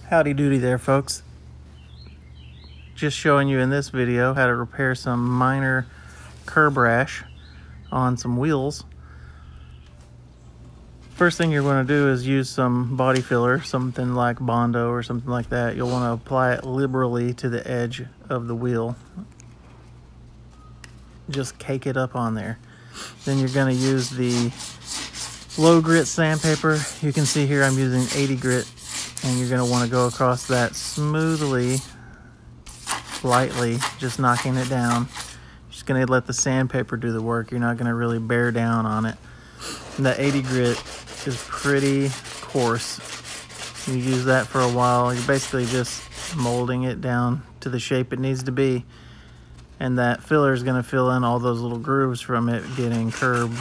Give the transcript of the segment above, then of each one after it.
Howdy doody there, folks. Just showing you in this video how to repair some minor curb rash on some wheels. First thing you're going to do is use some body filler, something like Bondo or something like that. You'll want to apply it liberally to the edge of the wheel. Just cake it up on there. Then you're going to use the low grit sandpaper. You can see here I'm using 80 grit, and you're going to want to go across that smoothly, lightly, just knocking it down. Just going to let the sandpaper do the work. You're not going to really bear down on it. And the 80 grit is pretty coarse. You use that for a while. You're basically just molding it down to the shape it needs to be. And that filler is going to fill in all those little grooves from it getting curbed.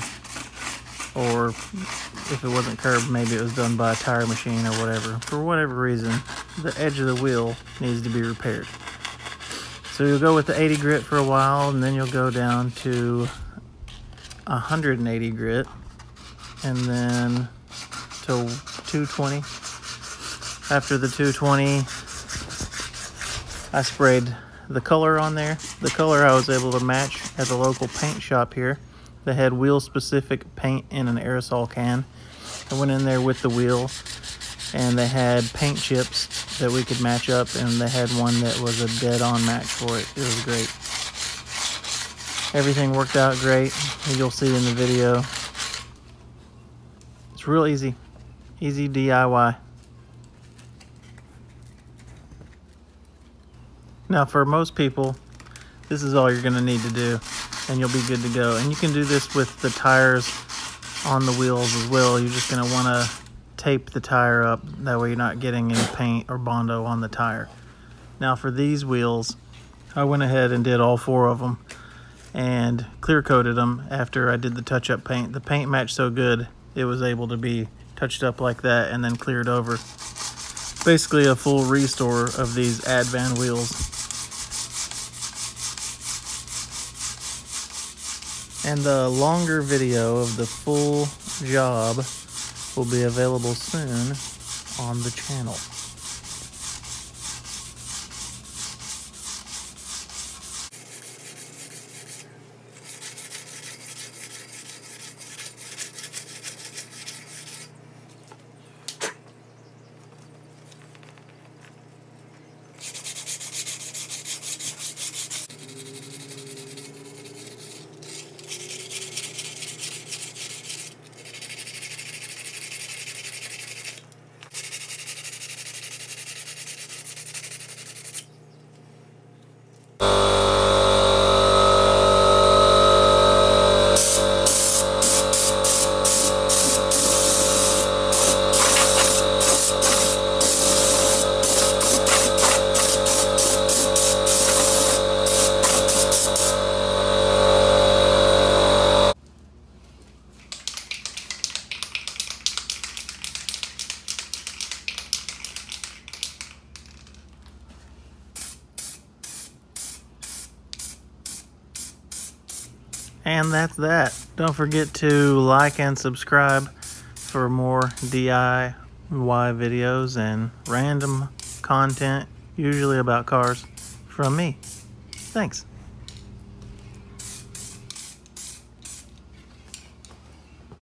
Or if it wasn't curbed, maybe it was done by a tire machine or whatever. For whatever reason, the edge of the wheel needs to be repaired. So you'll go with the 80 grit for a while, and then you'll go down to 180 grit, and then to 220. After the 220, I sprayed the color on there. The color I was able to match at the local paint shop here. They had wheel-specific paint in an aerosol can. I went in there with the wheel, and they had paint chips that we could match up, and they had one that was a dead-on match for it. It was great. Everything worked out great. You'll see in the video. It's real easy. Easy DIY. Now, for most people, this is all you're going to need to do, and you'll be good to go. And you can do this with the tires on the wheels as well. You're just going to want to tape the tire up. That way you're not getting any paint or Bondo on the tire. Now, for these wheels, I went ahead and did all 4 of them and clear coated them after I did the touch-up paint. The paint matched so good, it was able to be touched up like that and then cleared over. Basically a full restore of these Advan wheels. And the longer video of the full job will be available soon on the channel. And that's that. Don't forget to like and subscribe for more DIY videos and random content, usually about cars, from me. Thanks.